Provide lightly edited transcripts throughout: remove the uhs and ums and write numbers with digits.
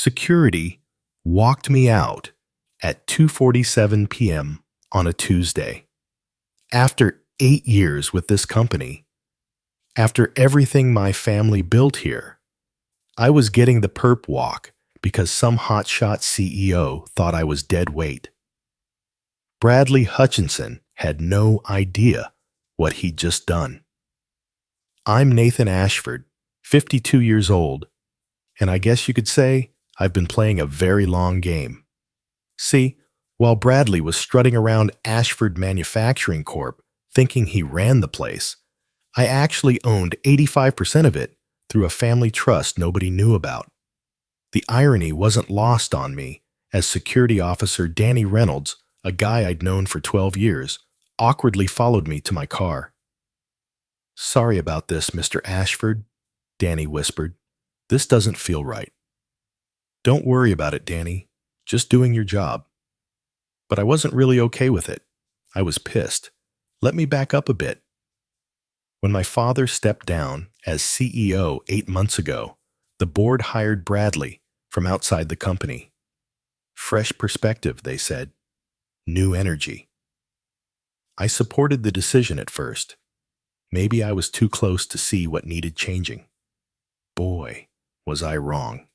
Security walked me out at 2:47 p.m. on a Tuesday. After 8 years with this company, after everything my family built here, I was getting the perp walk because some hotshot CEO thought I was dead weight. Bradley Hutchinson had no idea what he'd just done. I'm Nathan Ashford, 52 years old, and I guess you could say I've been playing a very long game. See, while Bradley was strutting around Ashford Manufacturing Corp. Thinking he ran the place, I actually owned 85% of it through a family trust nobody knew about. The irony wasn't lost on me as security officer Danny Reynolds, a guy I'd known for 12 years, awkwardly followed me to my car. "Sorry about this, Mr. Ashford," Danny whispered. "This doesn't feel right." "Don't worry about it, Danny. Just doing your job." But I wasn't really okay with it. I was pissed. Let me back up a bit. When my father stepped down as CEO 8 months ago, the board hired Bradley from outside the company. Fresh perspective, they said. New energy. I supported the decision at first. Maybe I was too close to see what needed changing. Boy, was I wrong.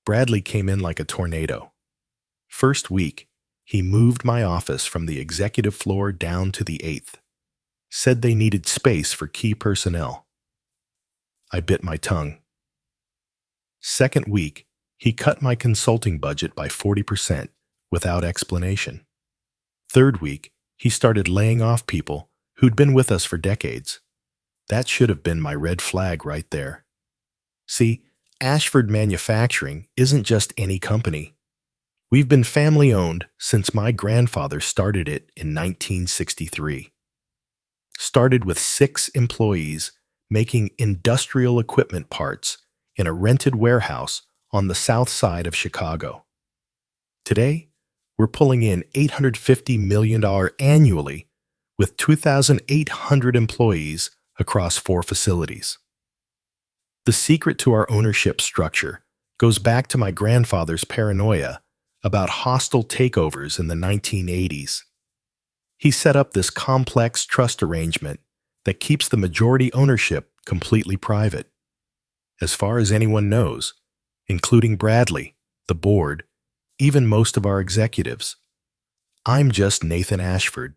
Bradley came in like a tornado. First week, he moved my office from the executive floor down to the 8th. Said they needed space for key personnel. I bit my tongue. Second week, he cut my consulting budget by 40% without explanation. Third week, he started laying off people who'd been with us for decades. That should have been my red flag right there. See, Ashford Manufacturing isn't just any company. We've been family-owned since my grandfather started it in 1963. Started with 6 employees making industrial equipment parts in a rented warehouse on the south side of Chicago. Today, we're pulling in $850 million annually with 2,800 employees across 4 facilities. The secret to our ownership structure goes back to my grandfather's paranoia about hostile takeovers in the 1980s. He set up this complex trust arrangement that keeps the majority ownership completely private. As far as anyone knows, including Bradley, the board, even most of our executives. I'm just Nathan Ashford,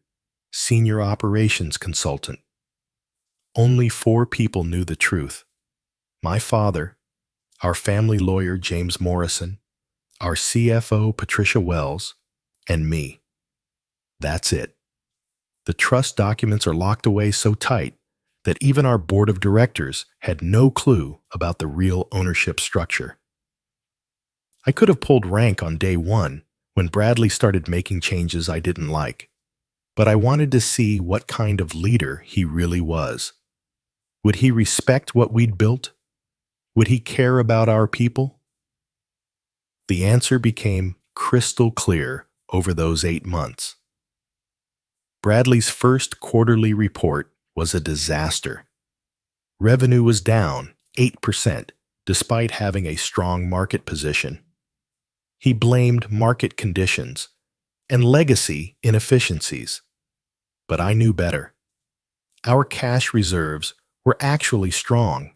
senior operations consultant. Only 4 people knew the truth. My father, our family lawyer James Morrison, our CFO Patricia Wells, and me. That's it. The trust documents are locked away so tight that even our board of directors had no clue about the real ownership structure. I could have pulled rank on day 1 when Bradley started making changes I didn't like, but I wanted to see what kind of leader he really was. Would he respect what we'd built? Would he care about our people? The answer became crystal clear over those 8 months. Bradley's first quarterly report was a disaster. Revenue was down 8% despite having a strong market position. He blamed market conditions and legacy inefficiencies. But I knew better. Our cash reserves were actually strong.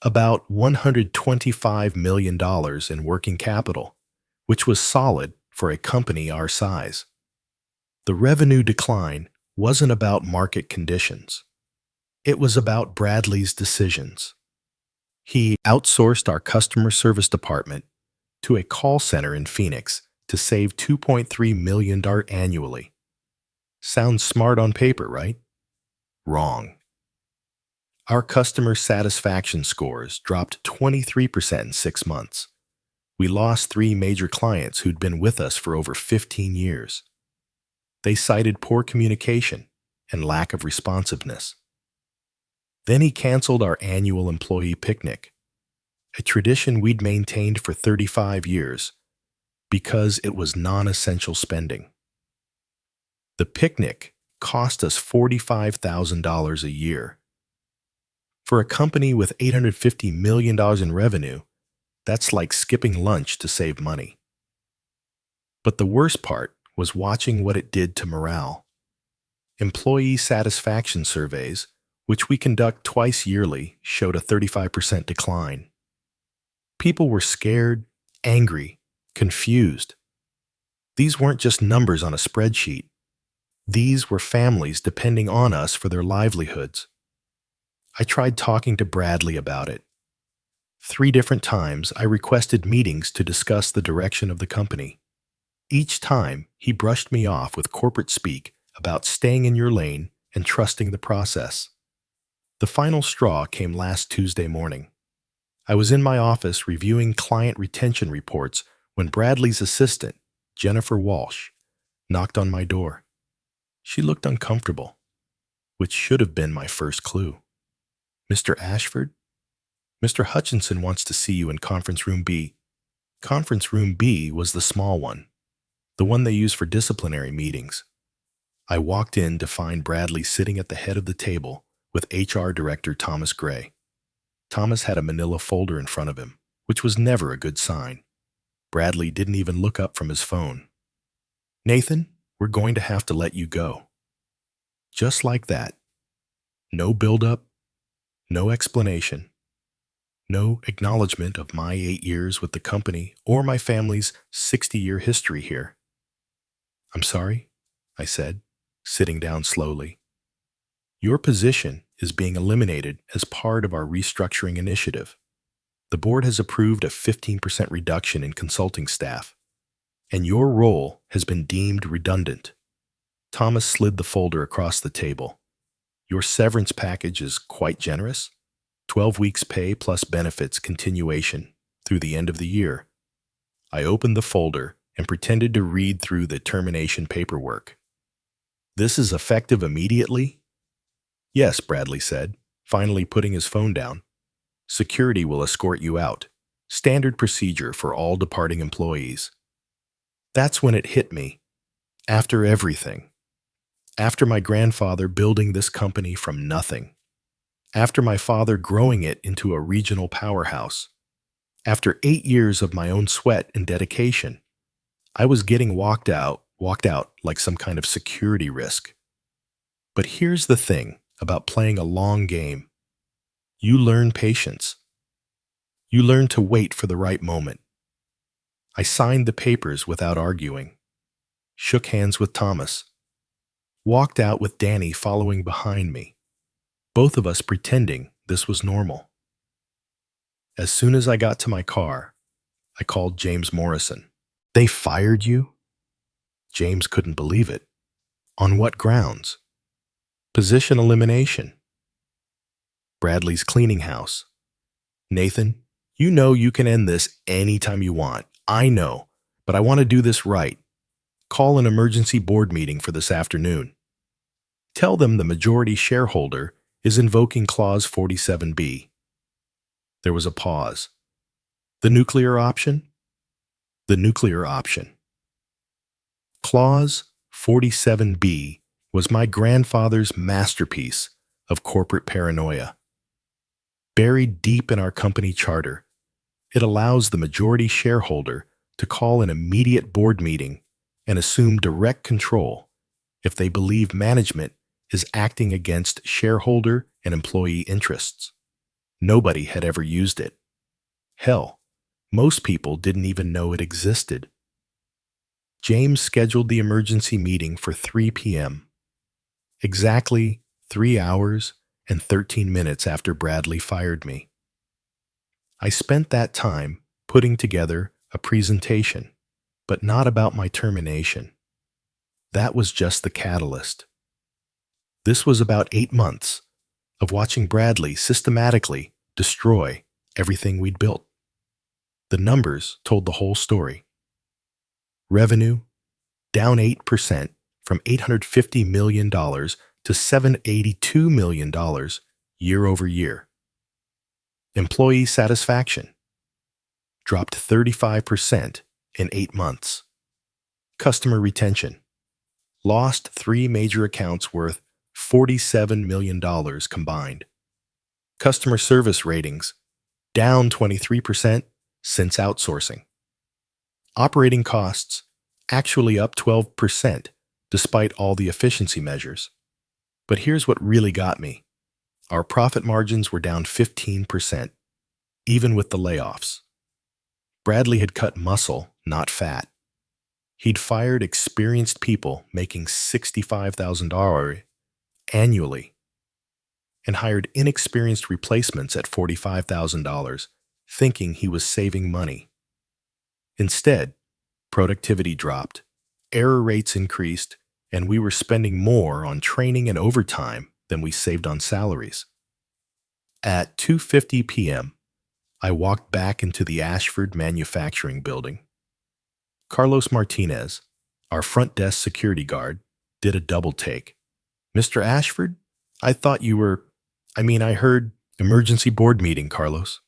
About $125 million in working capital, which was solid for a company our size. The revenue decline wasn't about market conditions. It was about Bradley's decisions. He outsourced our customer service department to a call center in Phoenix to save $2.3 million annually. Sounds smart on paper, right? Wrong. Our customer satisfaction scores dropped 23% in 6 months. We lost 3 major clients who'd been with us for over 15 years. They cited poor communication and lack of responsiveness. Then he canceled our annual employee picnic, a tradition we'd maintained for 35 years, because it was non-essential spending. The picnic cost us $45,000 a year. For a company with $850 million in revenue, That's like skipping lunch to save money. But the worst part was watching what it did to morale. Employee satisfaction surveys, which we conduct twice yearly, showed a 35% decline. People were scared, angry, confused. These weren't just numbers on a spreadsheet. These were families depending on us for their livelihoods. I tried talking to Bradley about it. 3 different times I requested meetings to discuss the direction of the company. Each time, he brushed me off with corporate speak about staying in your lane and trusting the process. The final straw came last Tuesday morning. I was in my office reviewing client retention reports when Bradley's assistant, Jennifer Walsh, knocked on my door. She looked uncomfortable, which should have been my first clue. "Mr. Ashford? Mr. Hutchinson wants to see you in Conference Room B." Conference Room B was the small one, the one they use for disciplinary meetings. I walked in to find Bradley sitting at the head of the table with HR Director Thomas Gray. Thomas had a manila folder in front of him, which was never a good sign. Bradley didn't even look up from his phone. "Nathan, we're going to have to let you go." Just like that. No build-up, no explanation, no acknowledgement of my 8 years with the company or my family's 60-year history here. "I'm sorry," I said, sitting down slowly. "Your position is being eliminated as part of our restructuring initiative. The board has approved a 15% reduction in consulting staff, and your role has been deemed redundant." Thomas slid the folder across the table. "Your severance package is quite generous. 12 weeks pay plus benefits continuation through the end of the year." I opened the folder and pretended to read through the termination paperwork. "This is effective immediately?" "Yes," Bradley said, finally putting his phone down. "Security will escort you out. Standard procedure for all departing employees." That's when it hit me. After everything. After my grandfather building this company from nothing. After my father growing it into a regional powerhouse. After 8 years of my own sweat and dedication, I was getting walked out like some kind of security risk. But here's the thing about playing a long game. You learn patience. You learn to wait for the right moment. I signed the papers without arguing, shook hands with Thomas, walked out with Danny following behind me, both of us pretending this was normal. As soon as I got to my car, I called James Morrison. "They fired you?" James couldn't believe it. "On what grounds?" "Position elimination." Bradley's cleaning house. "Nathan, you know you can end this anytime you want. I know, but I want to do this right. Call an emergency board meeting for this afternoon. Tell them the majority shareholder is invoking Clause 47B. There was a pause. "The nuclear option?" "The nuclear option." Clause 47B was my grandfather's masterpiece of corporate paranoia. Buried deep in our company charter, it allows the majority shareholder to call an immediate board meeting and assume direct control if they believe management is acting against shareholder and employee interests. Nobody had ever used it. Hell, most people didn't even know it existed. James scheduled the emergency meeting for 3 p.m., exactly 3 hours and 13 minutes after Bradley fired me. I spent that time putting together a presentation, but not about my termination. That was just the catalyst. This was about 8 months of watching Bradley systematically destroy everything we'd built. The numbers told the whole story. Revenue down 8% from $850 million to $782 million year over year. Employee satisfaction dropped 35% in 8 months. Customer retention lost 3 major accounts worth $47 million combined. Customer service ratings down 23% since outsourcing. Operating costs actually up 12% despite all the efficiency measures. But here's what really got me. Our profit margins were down 15%, even with the layoffs. Bradley had cut muscle, not fat. He'd fired experienced people making $65,000 annually and hired inexperienced replacements at $45,000, thinking he was saving money. Instead, productivity dropped, error rates increased, and we were spending more on training and overtime than we saved on salaries. At 2:50 p.m., I walked back into the Ashford manufacturing building. Carlos Martinez, our front desk security guard, did a double take. "Mr. Ashford, I thought you were, I heard emergency board meeting, Carlos."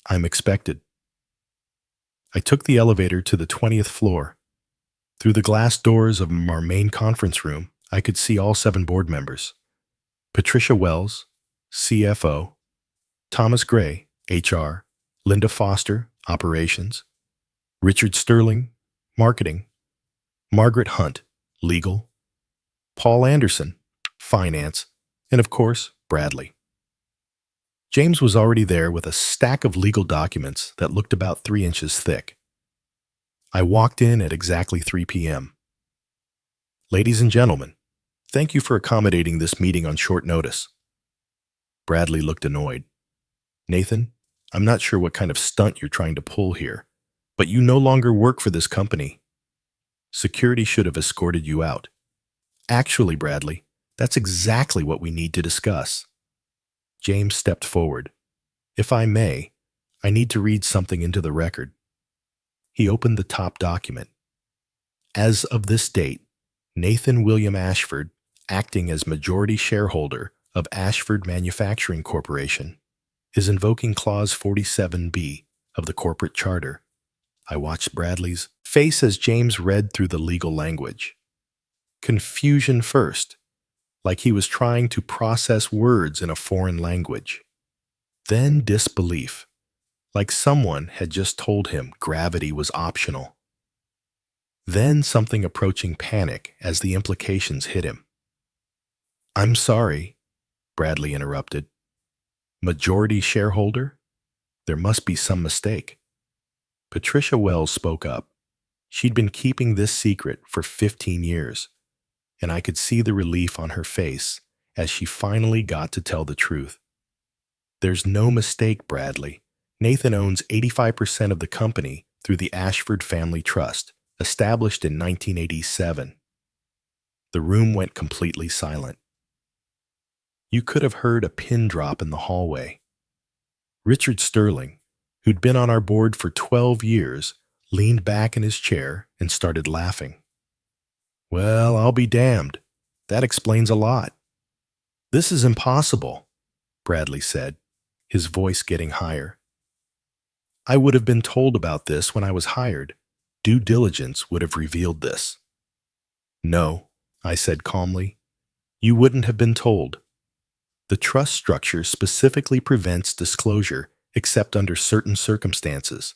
"I'm expected." I took the elevator to the 20th floor. Through the glass doors of our main conference room, I could see all 7 board members. Patricia Wells, CFO, Thomas Gray, HR, Linda Foster, Operations, Richard Sterling, Marketing, Margaret Hunt, Legal, Paul Anderson, Finance, and of course, Bradley. James was already there with a stack of legal documents that looked about 3 inches thick. I walked in at exactly 3 p.m. "Ladies and gentlemen, thank you for accommodating this meeting on short notice." Bradley looked annoyed. "Nathan, I'm not sure what kind of stunt you're trying to pull here, but you no longer work for this company. Security should have escorted you out." "Actually, Bradley, that's exactly what we need to discuss." James stepped forward. "If I may, I need to read something into the record." He opened the top document. "As of this date, Nathan William Ashford, acting as majority shareholder of Ashford Manufacturing Corporation, is invoking Clause 47B of the corporate charter." I watched Bradley's face as James read through the legal language. Confusion first, like he was trying to process words in a foreign language. Then disbelief, like someone had just told him gravity was optional. Then something approaching panic as the implications hit him. "I'm sorry," Bradley interrupted. "Majority shareholder? There must be some mistake." Patricia Wells spoke up. She'd been keeping this secret for 15 years, and I could see the relief on her face as she finally got to tell the truth. "There's no mistake, Bradley. Nathan owns 85% of the company through the Ashford Family Trust, established in 1987. The room went completely silent. You could have heard a pin drop in the hallway. Richard Sterling, who'd been on our board for 12 years, leaned back in his chair and started laughing. "Well, I'll be damned. That explains a lot." "This is impossible," Bradley said, his voice getting higher. "I would have been told about this when I was hired. Due diligence would have revealed this." "No," I said calmly. "You wouldn't have been told. The trust structure specifically prevents disclosure except under certain circumstances,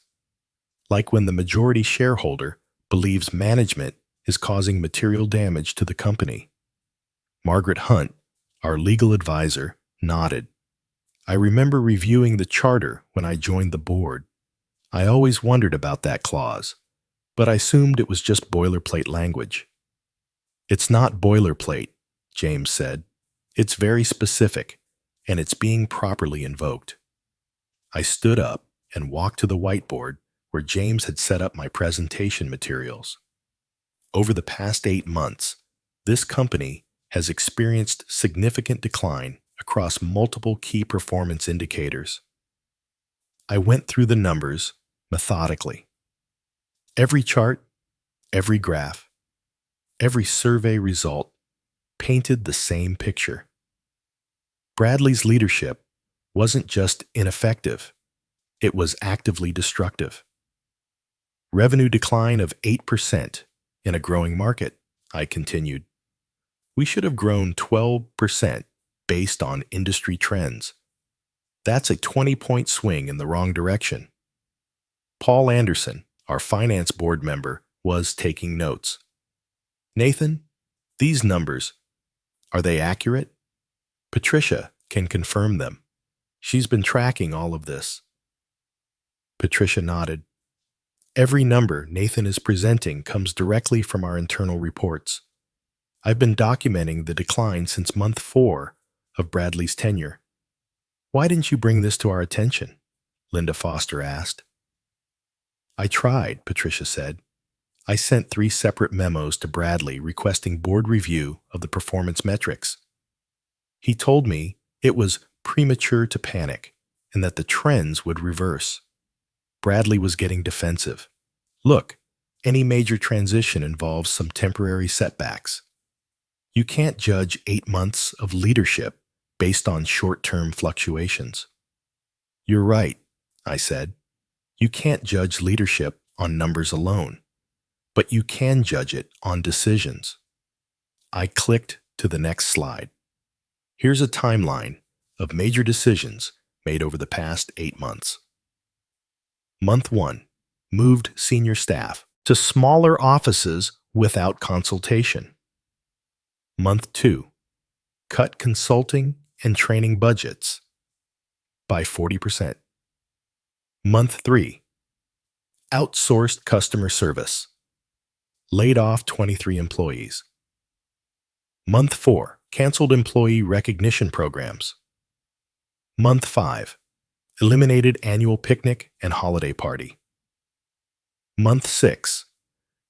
like when the majority shareholder believes management is causing material damage to the company." Margaret Hunt, our legal advisor, nodded. "I remember reviewing the charter when I joined the board. I always wondered about that clause, but I assumed it was just boilerplate language." "It's not boilerplate," James said. "It's very specific, and it's being properly invoked." I stood up and walked to the whiteboard where James had set up my presentation materials. Over the past 8 months, this company has experienced significant decline across multiple key performance indicators. I went through the numbers methodically. Every chart, every graph, every survey result painted the same picture. Bradley's leadership wasn't just ineffective, it was actively destructive. Revenue decline of 8% in a growing market, I continued. We should have grown 12% based on industry trends. That's a 20-point swing in the wrong direction. Paul Anderson, our finance board member, was taking notes. Nathan, these numbers, are they accurate? Patricia can confirm them. She's been tracking all of this. Patricia nodded. Every number Nathan is presenting comes directly from our internal reports. I've been documenting the decline since month 4 of Bradley's tenure. Why didn't you bring this to our attention? Linda Foster asked. I tried, Patricia said. I sent 3 separate memos to Bradley requesting board review of the performance metrics. He told me it was premature to panic and that the trends would reverse. Bradley was getting defensive. Look, any major transition involves some temporary setbacks. You can't judge 8 months of leadership based on short-term fluctuations. You're right, I said. You can't judge leadership on numbers alone, but you can judge it on decisions. I clicked to the next slide. Here's a timeline of major decisions made over the past 8 months. Month 1, moved senior staff to smaller offices without consultation. Month 2, cut consulting and training budgets by 40%. Month 3, outsourced customer service, laid off 23 employees. Month 4, canceled employee recognition programs. Month 5, eliminated annual picnic and holiday party. Month 6,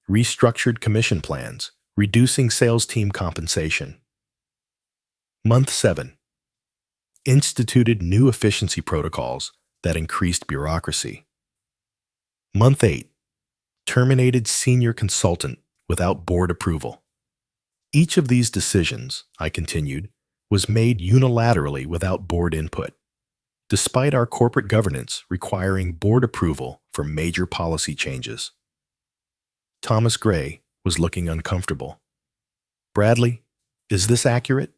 restructured commission plans, reducing sales team compensation. Month 7, instituted new efficiency protocols that increased bureaucracy. Month 8, terminated senior consultant without board approval. Each of these decisions, I continued, was made unilaterally without board input, despite our corporate governance requiring board approval for major policy changes. Thomas Gray was looking uncomfortable. Bradley, is this accurate?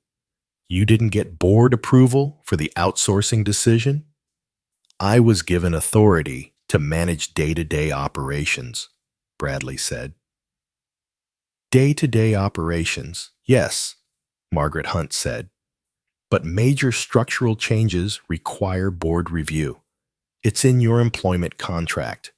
You didn't get board approval for the outsourcing decision? I was given authority to manage day-to-day operations, Bradley said. Day-to-day operations, yes, Margaret Hunt said, but major structural changes require board review. It's in your employment contract.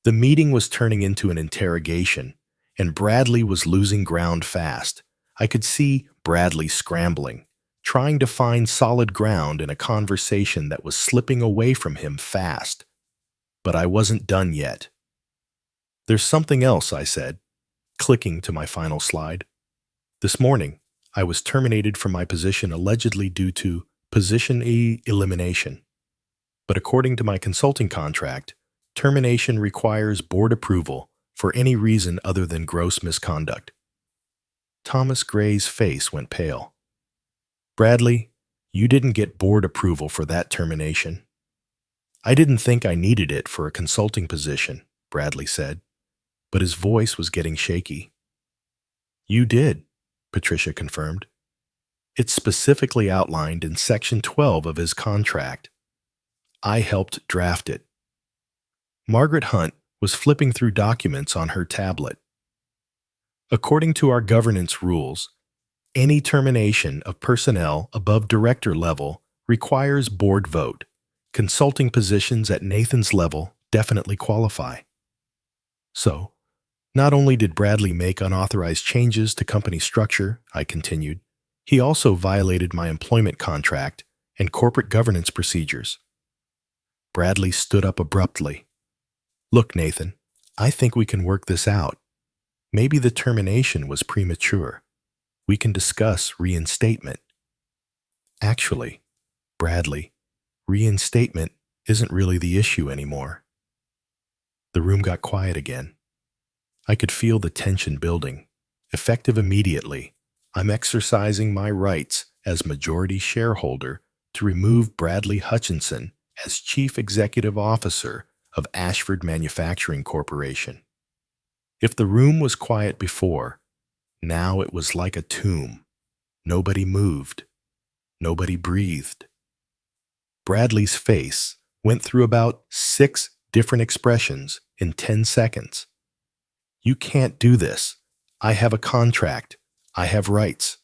The meeting was turning into an interrogation, and Bradley was losing ground fast. I could see Bradley scrambling, trying to find solid ground in a conversation that was slipping away from him fast. But I wasn't done yet. There's something else, I said, clicking to my final slide. This morning, I was terminated from my position allegedly due to position elimination. But according to my consulting contract, termination requires board approval for any reason other than gross misconduct. Thomas Gray's face went pale. Bradley, you didn't get board approval for that termination. I didn't think I needed it for a consulting position, Bradley said, but his voice was getting shaky. You did, Patricia confirmed. It's specifically outlined in Section 12 of his contract. I helped draft it. Margaret Hunt was flipping through documents on her tablet. According to our governance rules, any termination of personnel above director level requires board vote. Consulting positions at Nathan's level definitely qualify. So, not only did Bradley make unauthorized changes to company structure, I continued, he also violated my employment contract and corporate governance procedures. Bradley stood up abruptly. Look, Nathan, I think we can work this out. Maybe the termination was premature. We can discuss reinstatement. Actually, Bradley, reinstatement isn't really the issue anymore. The room got quiet again. I could feel the tension building. Effective immediately, I'm exercising my rights as majority shareholder to remove Bradley Hutchinson as Chief Executive Officer of Ashford Manufacturing Corporation. If the room was quiet before, now it was like a tomb. Nobody moved. Nobody breathed. Bradley's face went through about 6 different expressions in 10 seconds. You can't do this. I have a contract. I have rights.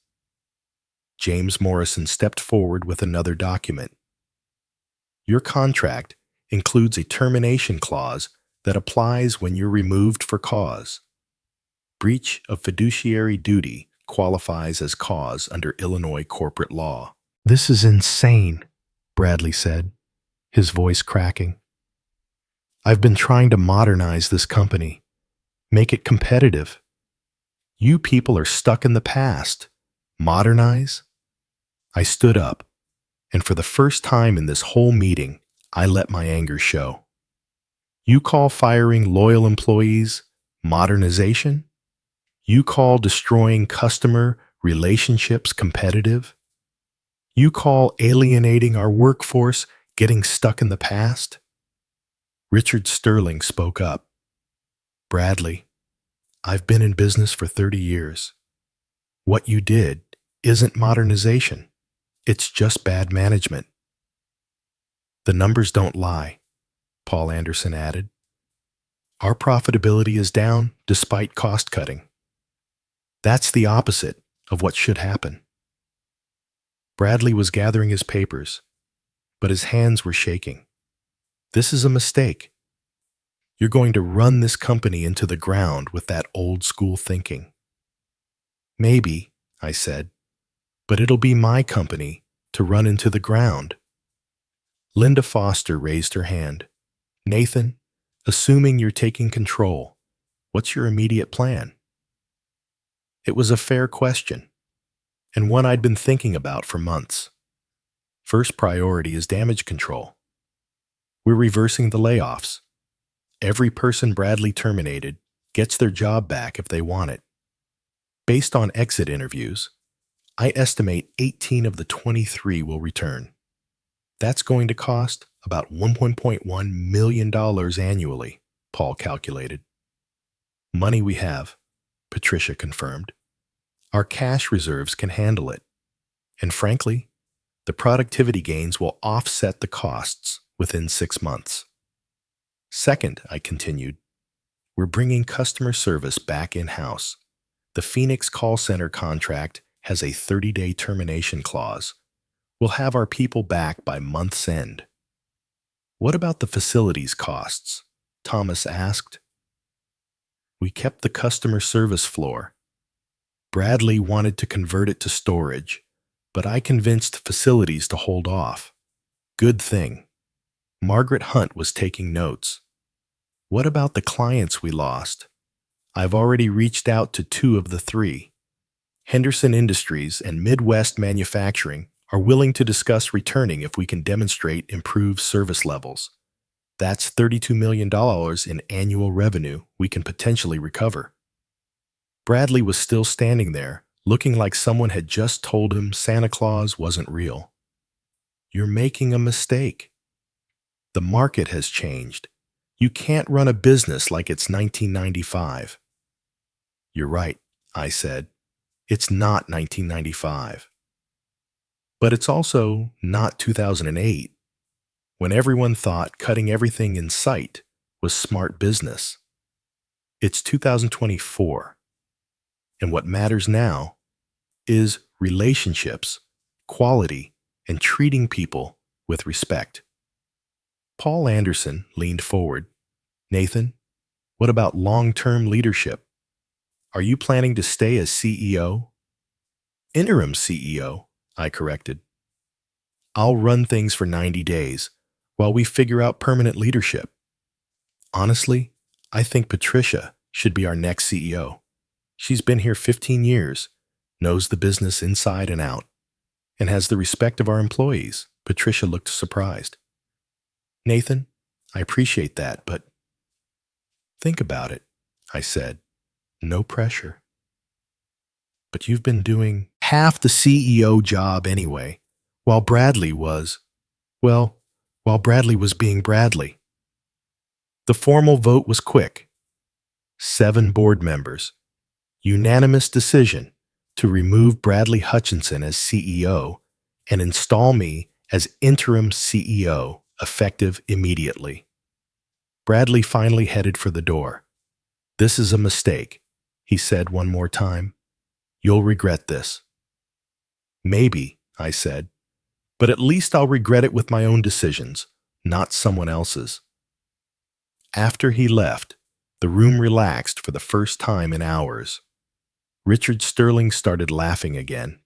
James Morrison stepped forward with another document. Your contract includes a termination clause that applies when you're removed for cause. Breach of fiduciary duty qualifies as cause under Illinois corporate law. This is insane, Bradley said, his voice cracking. I've been trying to modernize this company, make it competitive. You people are stuck in the past. Modernize? I stood up, and for the first time in this whole meeting, I let my anger show. You call firing loyal employees modernization? You call destroying customer relationships competitive? You call alienating our workforce getting stuck in the past? Richard Sterling spoke up. Bradley, I've been in business for 30 years. What you did isn't modernization. It's just bad management. The numbers don't lie, Paul Anderson added. Our profitability is down despite cost cutting. That's the opposite of what should happen. Bradley was gathering his papers, but his hands were shaking. This is a mistake. You're going to run this company into the ground with that old school thinking. Maybe, I said, but it'll be my company to run into the ground. Linda Foster raised her hand. Nathan, assuming you're taking control, what's your immediate plan? It was a fair question, and one I'd been thinking about for months. First priority is damage control. We're reversing the layoffs. Every person Bradley terminated gets their job back if they want it. Based on exit interviews, I estimate 18 of the 23 will return. That's going to cost about $1.1 million annually, Paul calculated. Money we have, Patricia confirmed. Our cash reserves can handle it. And frankly, the productivity gains will offset the costs within 6 months. Second, I continued, we're bringing customer service back in-house. The Phoenix call center contract has a 30-day termination clause. We'll have our people back by month's end. What about the facilities costs? Thomas asked. We kept the customer service floor. Bradley wanted to convert it to storage, but I convinced facilities to hold off. Good thing. Margaret Hunt was taking notes. What about the clients we lost? I've already reached out to 2 of the 3. Henderson Industries and Midwest Manufacturing are willing to discuss returning if we can demonstrate improved service levels. That's $32 million in annual revenue we can potentially recover. Bradley was still standing there, looking like someone had just told him Santa Claus wasn't real. You're making a mistake. The market has changed. You can't run a business like it's 1995. You're right, I said. It's not 1995. But it's also not 2008, when everyone thought cutting everything in sight was smart business. It's 2024. And what matters now is relationships, quality, and treating people with respect. Paul Anderson leaned forward. Nathan, what about long-term leadership? Are you planning to stay as CEO? Interim CEO, I corrected. I'll run things for 90 days while we figure out permanent leadership. Honestly, I think Patricia should be our next CEO. She's been here 15 years, knows the business inside and out, and has the respect of our employees. Patricia looked surprised. Nathan, I appreciate that, but think about it, I said. No pressure. But you've been doing half the CEO job anyway, while Bradley was being Bradley. The formal vote was quick. 7 board members. Unanimous decision to remove Bradley Hutchinson as CEO and install me as interim CEO, effective immediately. Bradley finally headed for the door. "This is a mistake," he said one more time. "You'll regret this." "Maybe," I said, "but at least I'll regret it with my own decisions, not someone else's." After he left, the room relaxed for the first time in hours. Richard Sterling started laughing again.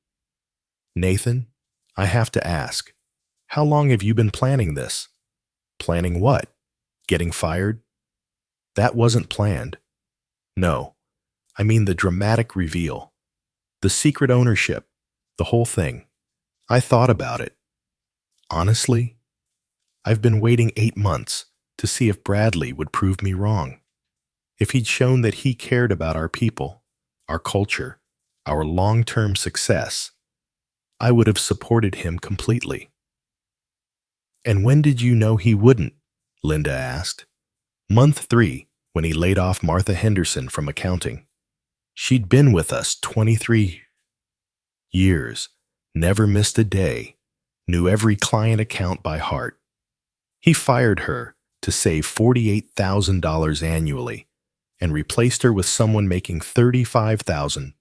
"Nathan, I have to ask, how long have you been planning this?" "Planning what? Getting fired?" "That wasn't planned." "No, I mean the dramatic reveal. The secret ownership, the whole thing. I thought about it. Honestly, I've been waiting 8 months to see if Bradley would prove me wrong. If he'd shown that he cared about our people, our culture, our long-term success, I would have supported him completely." "And when did you know he wouldn't?" Linda asked. "Month 3, when he laid off Martha Henderson from accounting. She'd been with us 23 years, never missed a day, knew every client account by heart. He fired her to save $48,000 annually and replaced her with someone making $35,000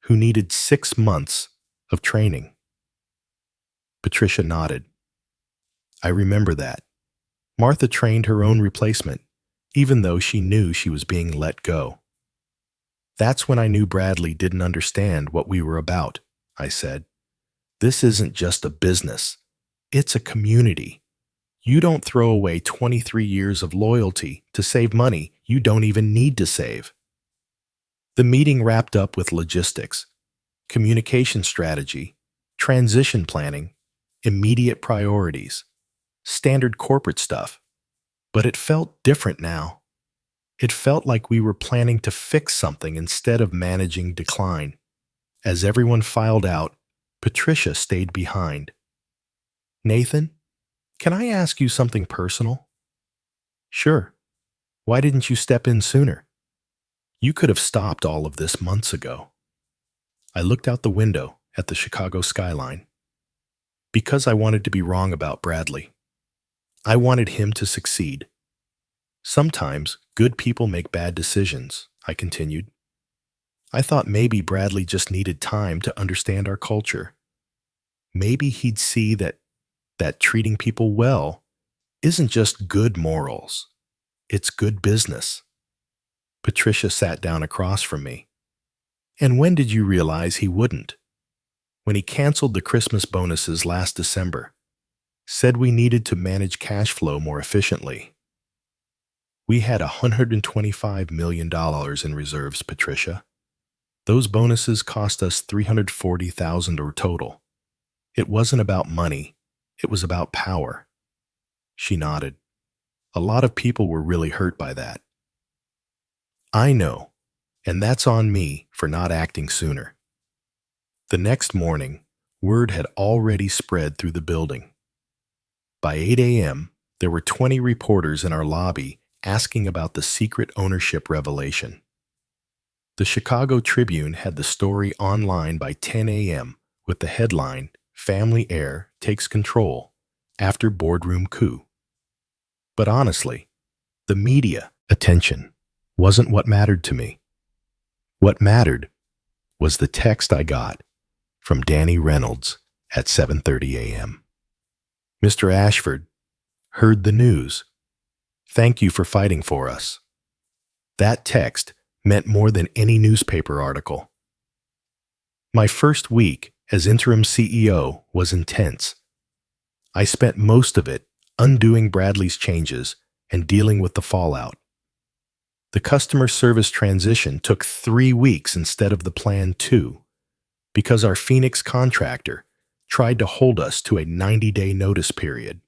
who needed 6 months of training." Patricia nodded. "I remember that. Martha trained her own replacement, even though she knew she was being let go." "That's when I knew Bradley didn't understand what we were about," I said. "This isn't just a business. It's a community. You don't throw away 23 years of loyalty to save money you don't even need to save." The meeting wrapped up with logistics, communication strategy, transition planning, immediate priorities, standard corporate stuff. But it felt different now. It felt like we were planning to fix something instead of managing decline. As everyone filed out, Patricia stayed behind. "Nathan, can I ask you something personal?" "Sure. Why didn't you step in sooner? You could have stopped all of this months ago." I looked out the window at the Chicago skyline. "Because I wanted to be wrong about Bradley. I wanted him to succeed. Sometimes good people make bad decisions," I continued. "I thought maybe Bradley just needed time to understand our culture. Maybe he'd see that treating people well isn't just good morals. It's good business." Patricia sat down across from me. "And when did you realize he wouldn't?" "When he canceled the Christmas bonuses last December. Said we needed to manage cash flow more efficiently." "We had $125 million in reserves, Patricia. Those bonuses cost us $340,000 or total. It wasn't about money. It was about power." She nodded. "A lot of people were really hurt by that." "I know, and that's on me for not acting sooner." The next morning, word had already spread through the building. By 8 a.m., there were 20 reporters in our lobby asking about the secret ownership revelation. The Chicago Tribune had the story online by 10 a.m. with the headline, "Family Heir Takes Control After Boardroom Coup." But honestly, the media attention wasn't what mattered to me. What mattered was the text I got from Danny Reynolds at 7:30 a.m. "Mr. Ashford, heard the news. Thank you for fighting for us." That text meant more than any newspaper article. My first week as interim CEO was intense. I spent most of it undoing Bradley's changes and dealing with the fallout. The customer service transition took 3 weeks instead of the planned 2, because our Phoenix contractor tried to hold us to a 90-day notice period.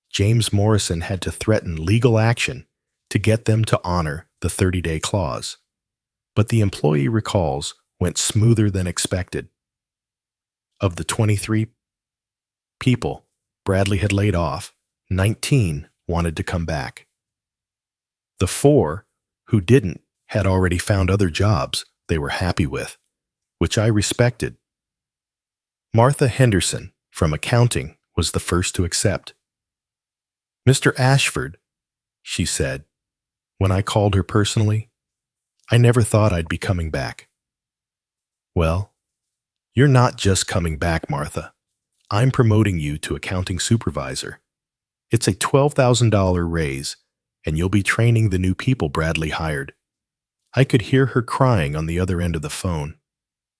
James Morrison had to threaten legal action to get them to honor the 30-day clause. But the employee recalls went smoother than expected. Of the 23 people Bradley had laid off, 19 wanted to come back. The 4 who didn't had already found other jobs they were happy with, which I respected. Martha Henderson from accounting was the first to accept. "Mr. Ashford, she said. When I called her personally, I never thought I'd be coming back. Well, you're not just coming back, Martha. I'm promoting you to accounting supervisor. It's a $12,000 raise, and you'll be training the new people Bradley hired. I could hear her crying on the other end of the phone.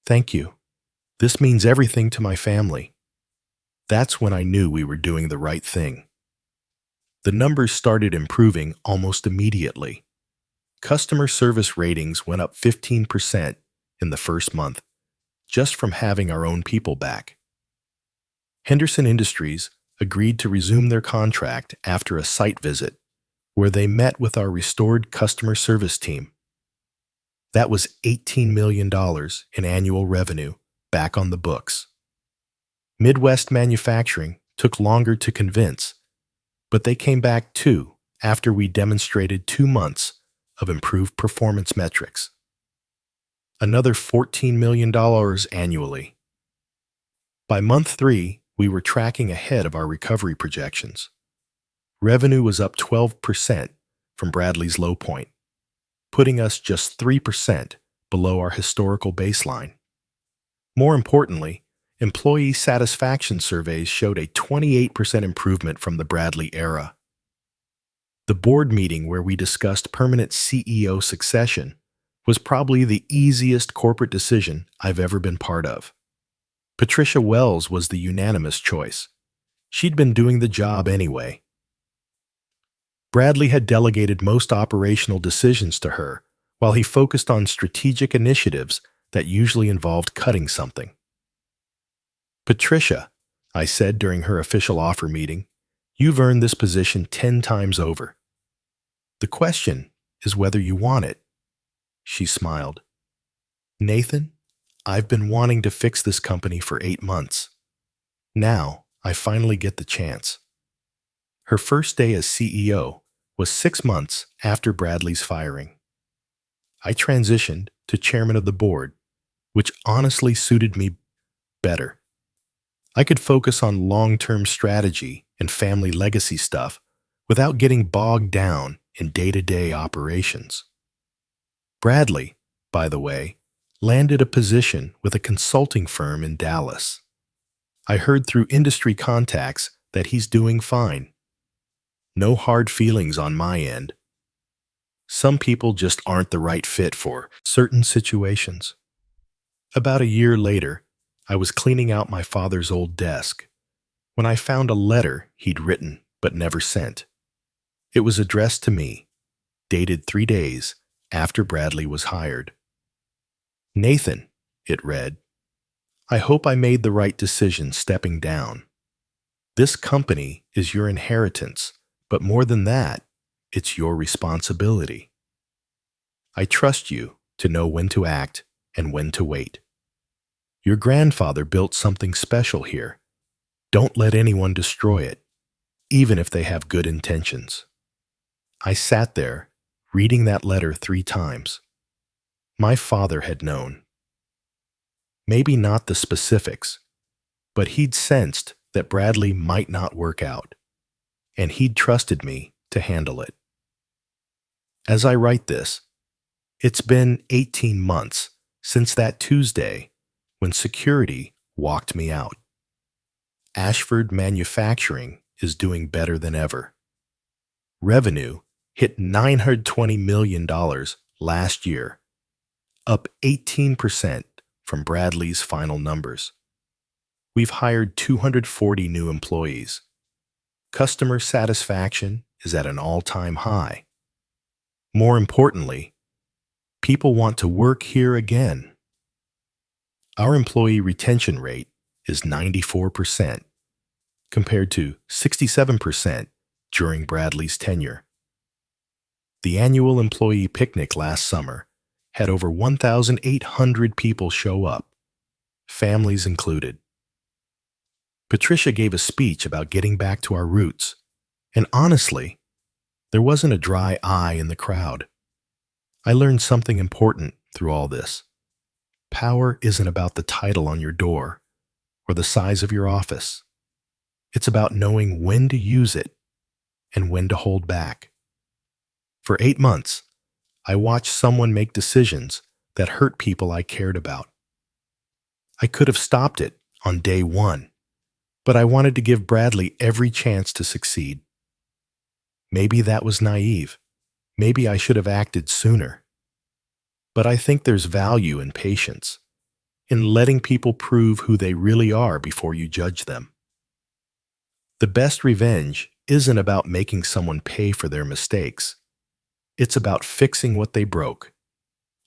Thank you. This means everything to my family. That's when I knew we were doing the right thing. The numbers started improving almost immediately. Customer service ratings went up 15% in the first month, just from having our own people back. Henderson Industries agreed to resume their contract after a site visit, where they met with our restored customer service team. That was $18 million in annual revenue back on the books. Midwest Manufacturing took longer to convince, but they came back too after we demonstrated 2 months of improved performance metrics. Another $14 million annually. By month 3, we were tracking ahead of our recovery projections. Revenue was up 12% from Bradley's low point, putting us just 3% below our historical baseline. More importantly, employee satisfaction surveys showed a 28% improvement from the Bradley era. The board meeting where we discussed permanent CEO succession was probably the easiest corporate decision I've ever been part of. Patricia Wells was the unanimous choice. She'd been doing the job anyway. Bradley had delegated most operational decisions to her, while he focused on strategic initiatives that usually involved cutting something. Patricia, I said during her official offer meeting, you've earned this position 10 times over. The question is whether you want it. She smiled. Nathan, I've been wanting to fix this company for 8 months. Now, I finally get the chance. Her first day as CEO was 6 months after Bradley's firing. I transitioned to chairman of the board, which honestly suited me better. I could focus on long-term strategy and family legacy stuff without getting bogged down in day-to-day operations. Bradley, by the way, landed a position with a consulting firm in Dallas. I heard through industry contacts that he's doing fine. No hard feelings on my end. Some people just aren't the right fit for certain situations. About a year later, I was cleaning out my father's old desk when I found a letter he'd written but never sent. It was addressed to me, dated 3 days after Bradley was hired. Nathan, it read, I hope I made the right decision stepping down. This company is your inheritance, but more than that, it's your responsibility. I trust you to know when to act and when to wait. Your grandfather built something special here. Don't let anyone destroy it, even if they have good intentions. I sat there, reading that letter 3 times. My father had known. Maybe not the specifics, but he'd sensed that Bradley might not work out, and he'd trusted me to handle it. As I write this, it's been 18 months since that Tuesday when security walked me out. Ashford Manufacturing is doing better than ever. Revenue hit $920 million last year, up 18% from Bradley's final numbers. We've hired 240 new employees. Customer satisfaction is at an all-time high. More importantly, people want to work here again. Our employee retention rate is 94%, compared to 67% during Bradley's tenure. The annual employee picnic last summer had over 1,800 people show up, families included. Patricia gave a speech about getting back to our roots, and honestly, there wasn't a dry eye in the crowd. I learned something important through all this. Power isn't about the title on your door or the size of your office. It's about knowing when to use it and when to hold back. For 8 months, I watched someone make decisions that hurt people I cared about. I could have stopped it on day one, but I wanted to give Bradley every chance to succeed. Maybe that was naive. Maybe I should have acted sooner. But I think there's value in patience, in letting people prove who they really are before you judge them. The best revenge isn't about making someone pay for their mistakes. It's about fixing what they broke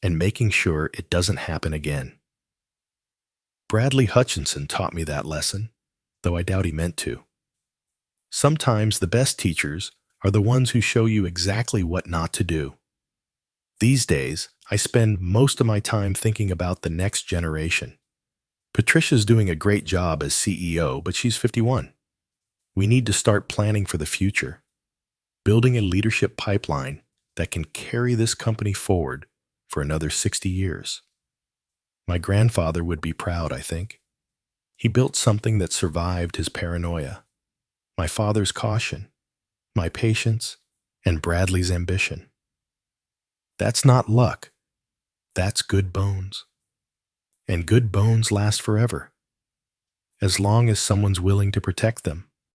and making sure it doesn't happen again. Bradley Hutchinson taught me that lesson, though I doubt he meant to. Sometimes the best teachers are the ones who show you exactly what not to do. These days, I spend most of my time thinking about the next generation. Patricia's doing a great job as CEO, but she's 51. We need to start planning for the future, building a leadership pipeline that can carry this company forward for another 60 years. My grandfather would be proud, I think. He built something that survived his paranoia, my father's caution, my patience, and Bradley's ambition. That's not luck. That's good bones. And good bones last forever, as long as someone's willing to protect them.